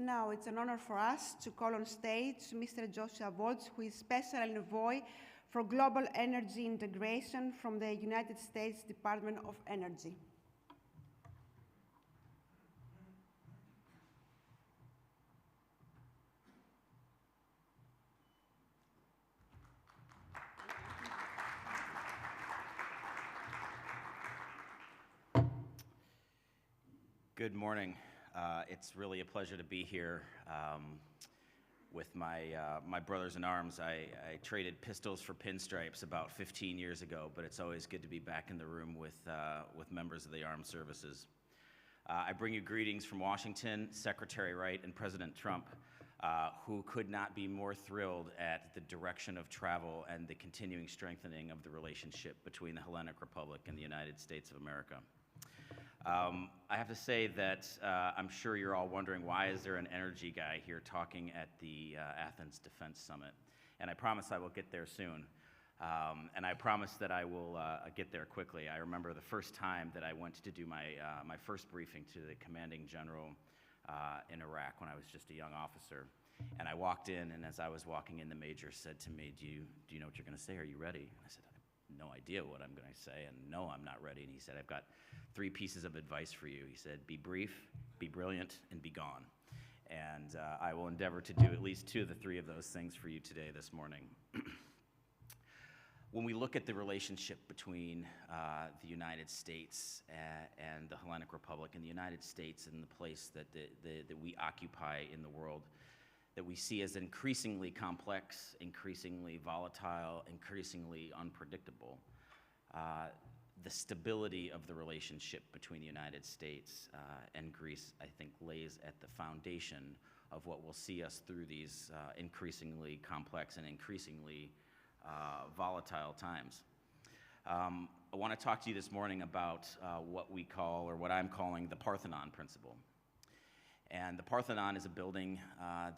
Now it's an honor for us to call on stage Mr. Joshua Volz, who is Special Envoy for Global Energy Integration from the United States Department of Energy. Good morning. It's really a pleasure to be here with my brothers in arms. I traded pistols for pinstripes about 15 years ago, but it's always good to be back in the room with members of the armed services. I bring you greetings from Washington, Secretary Wright and President Trump, who could not be more thrilled at the direction of travel and the continuing strengthening of the relationship between the Hellenic Republic and the United States of America. I have to say that I'm sure you're all wondering, why is there an energy guy here talking at the Athens Defense Summit? And I promise I will get there soon. And I promise that I will get there quickly. I remember the first time that I went to do my first briefing to the commanding general in Iraq when I was just a young officer. And I walked in, and as I was walking in, the major said to me, do you know what you're going to say? Are you ready? And I said, I have no idea what I'm going to say, and no, I'm not ready. And he said, I've got 3 pieces of advice for you. He said, be brief, be brilliant, and be gone. And I will endeavor to do at least 2 of the 3 of those things for you today, this morning. When we look at the relationship between the United States and the Hellenic Republic, and the United States and the place that we occupy in the world, that we see as increasingly complex, increasingly volatile, increasingly unpredictable, the stability of the relationship between the United States and Greece, I think, lays at the foundation of what will see us through these increasingly complex and increasingly volatile times. I want to talk to you this morning about what we call, or what I'm calling, the Parthenon principle. And the Parthenon is a building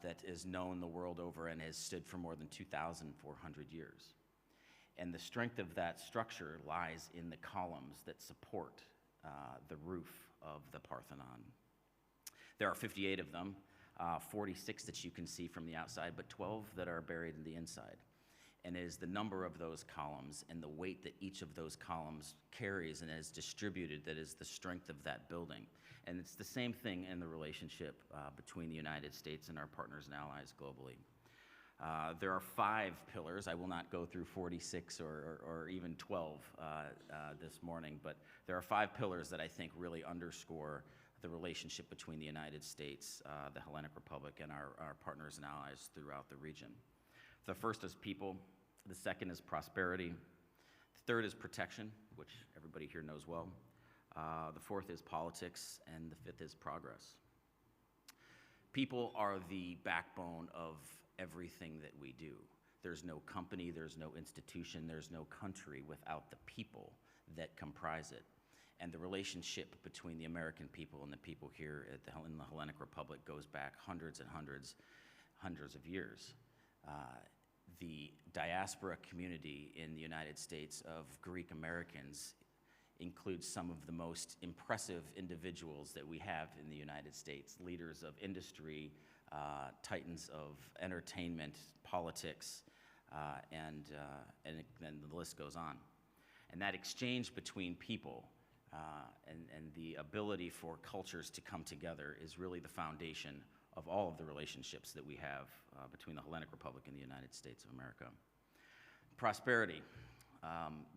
that is known the world over and has stood for more than 2,400 years. And the strength of that structure lies in the columns that support the roof of the Parthenon. There are 58 of them, 46 that you can see from the outside, but 12 that are buried in the inside. And it is the number of those columns and the weight that each of those columns carries and is distributed that is the strength of that building. And it's the same thing in the relationship between the United States and our partners and allies globally. There are 5 pillars. I will not go through 46 or even 12 this morning, but there are 5 pillars that I think really underscore the relationship between the United States, the Hellenic Republic, and our partners and allies throughout the region. The first is people. The second is prosperity. The third is protection, which everybody here knows well. The fourth is politics, and the fifth is progress. People are the backbone of everything that we do. There's no company, there's no institution, there's no country without the people that comprise it. And the relationship between the American people and the people here in the Hellenic Republic goes back hundreds and hundreds of years. The diaspora community in the United States of Greek Americans includes some of the most impressive individuals that we have in the United States, leaders of industry, titans of entertainment, politics, and then the list goes on. And that exchange between people and the ability for cultures to come together is really the foundation of all of the relationships that we have between the Hellenic Republic and the United States of America. Prosperity.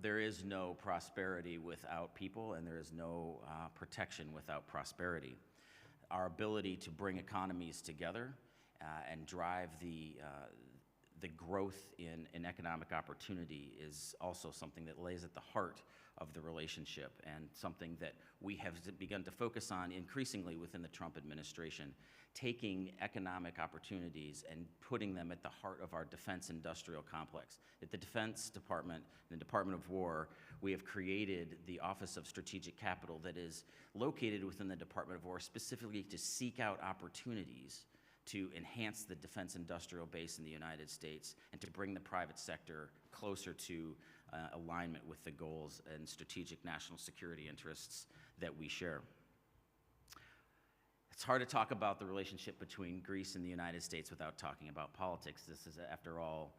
There is no prosperity without people, and there is no protection without prosperity. Our ability to bring economies together and drive the growth in economic opportunity is also something that lays at the heart of the relationship, and something that we have begun to focus on increasingly within the Trump administration, taking economic opportunities and putting them at the heart of our defense industrial complex. At the Defense Department, the Department of War, we have created the Office of Strategic Capital that is located within the Department of War specifically to seek out opportunities to enhance the defense industrial base in the United States and to bring the private sector closer to alignment with the goals and strategic national security interests that we share. It's hard to talk about the relationship between Greece and the United States without talking about politics. This is, after all,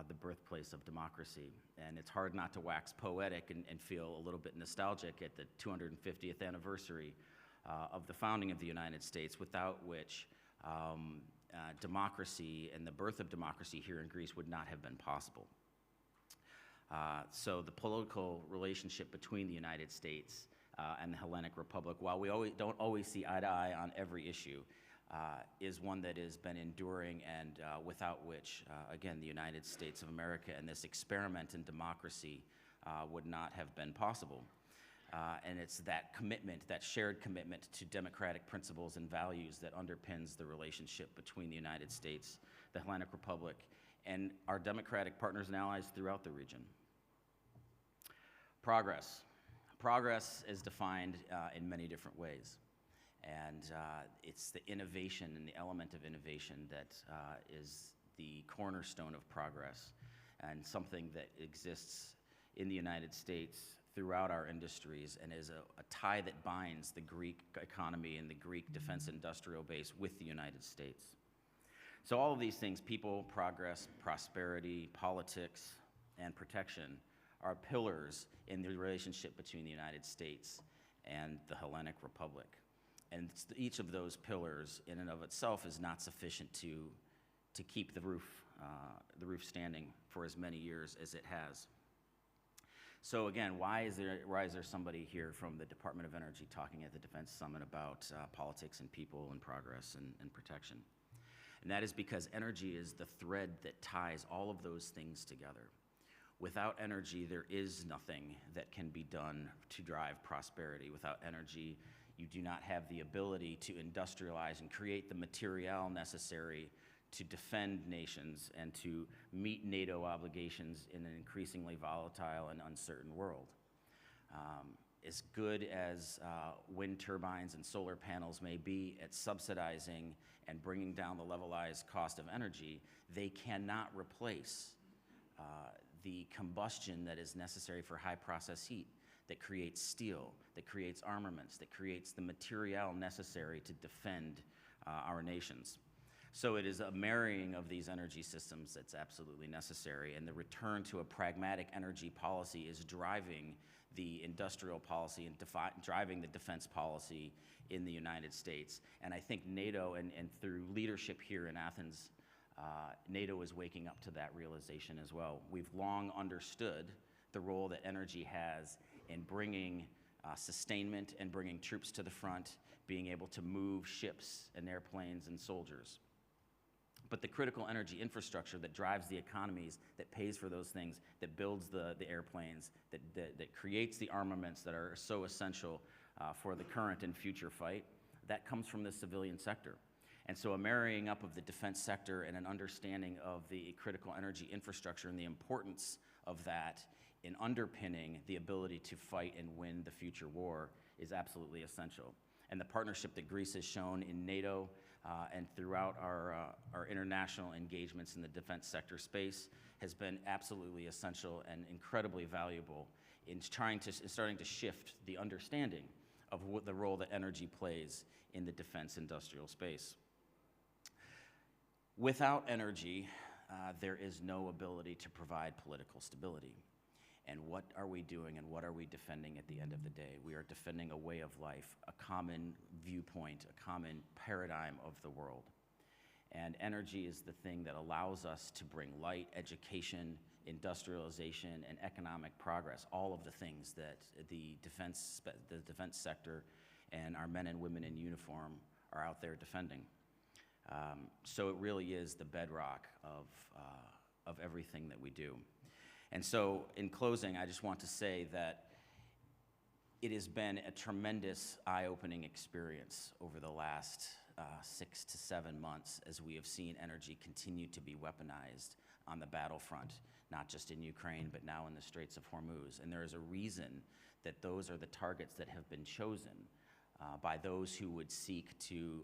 the birthplace of democracy. And it's hard not to wax poetic and feel a little bit nostalgic at the 250th anniversary of the founding of the United States, without which democracy and the birth of democracy here in Greece would not have been possible. So the political relationship between the United States and the Hellenic Republic, while we don't always see eye to eye on every issue, is one that has been enduring and without which, again, the United States of America and this experiment in democracy would not have been possible. And it's that commitment, that shared commitment to democratic principles and values that underpins the relationship between the United States, the Hellenic Republic, and our democratic partners and allies throughout the region. Progress. Progress is defined in many different ways. And it's the innovation and the element of innovation that is the cornerstone of progress, and something that exists in the United States throughout our industries and is a tie that binds the Greek economy and the Greek defense industrial base with the United States. So all of these things, people, progress, prosperity, politics, and protection, are pillars in the relationship between the United States and the Hellenic Republic. And each of those pillars in and of itself is not sufficient to keep the roof standing for as many years as it has. So again, why is there somebody here from the Department of Energy talking at the Defense Summit about politics and people and progress and protection? And that is because energy is the thread that ties all of those things together. Without energy, there is nothing that can be done to drive prosperity. Without energy, you do not have the ability to industrialize and create the material necessary to defend nations and to meet NATO obligations in an increasingly volatile and uncertain world. As good as wind turbines and solar panels may be at subsidizing and bringing down the levelized cost of energy, they cannot replace the combustion that is necessary for high process heat, that creates steel, that creates armaments, that creates the material necessary to defend our nations. So it is a marrying of these energy systems that's absolutely necessary, and the return to a pragmatic energy policy is driving the industrial policy and driving the defense policy in the United States. And I think NATO, and through leadership here in Athens, NATO is waking up to that realization as well. We've long understood the role that energy has in bringing sustainment and bringing troops to the front, being able to move ships and airplanes and soldiers. But the critical energy infrastructure that drives the economies, that pays for those things, that builds the airplanes, that creates the armaments that are so essential for the current and future fight, that comes from the civilian sector. And so a marrying up of the defense sector and an understanding of the critical energy infrastructure and the importance of that in underpinning the ability to fight and win the future war is absolutely essential. And the partnership that Greece has shown in NATO and throughout our international engagements in the defense sector space has been absolutely essential and incredibly valuable in starting to shift the understanding of what the role that energy plays in the defense industrial space. Without energy, there is no ability to provide political stability. And what are we doing and what are we defending at the end of the day? We are defending a way of life, a common viewpoint, a common paradigm of the world. And energy is the thing that allows us to bring light, education, industrialization, and economic progress, all of the things that the defense sector and our men and women in uniform are out there defending. So it really is the bedrock of everything that we do. And so in closing, I just want to say that it has been a tremendous eye-opening experience over the last 6 to 7 months as we have seen energy continue to be weaponized on the battlefront, not just in Ukraine, but now in the Straits of Hormuz. And there is a reason that those are the targets that have been chosen by those who would seek to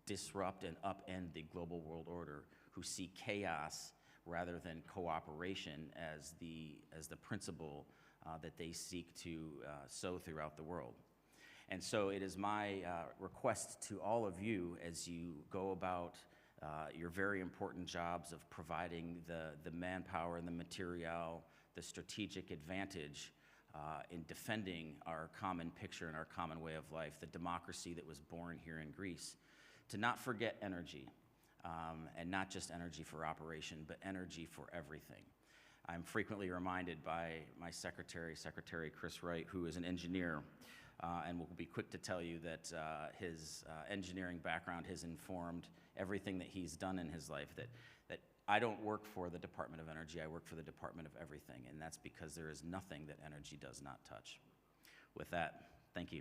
disrupt and upend the global world order, who see chaos rather than cooperation as the principle that they seek to sow throughout the world. And so it is my request to all of you as you go about your very important jobs of providing the manpower and the material, the strategic advantage in defending our common picture and our common way of life, the democracy that was born here in Greece, to not forget energy, and not just energy for operation, but energy for everything. I'm frequently reminded by my secretary, Secretary Chris Wright, who is an engineer, and will be quick to tell you that his engineering background has informed everything that he's done in his life, that I don't work for the Department of Energy, I work for the Department of Everything, and that's because there is nothing that energy does not touch. With that, thank you.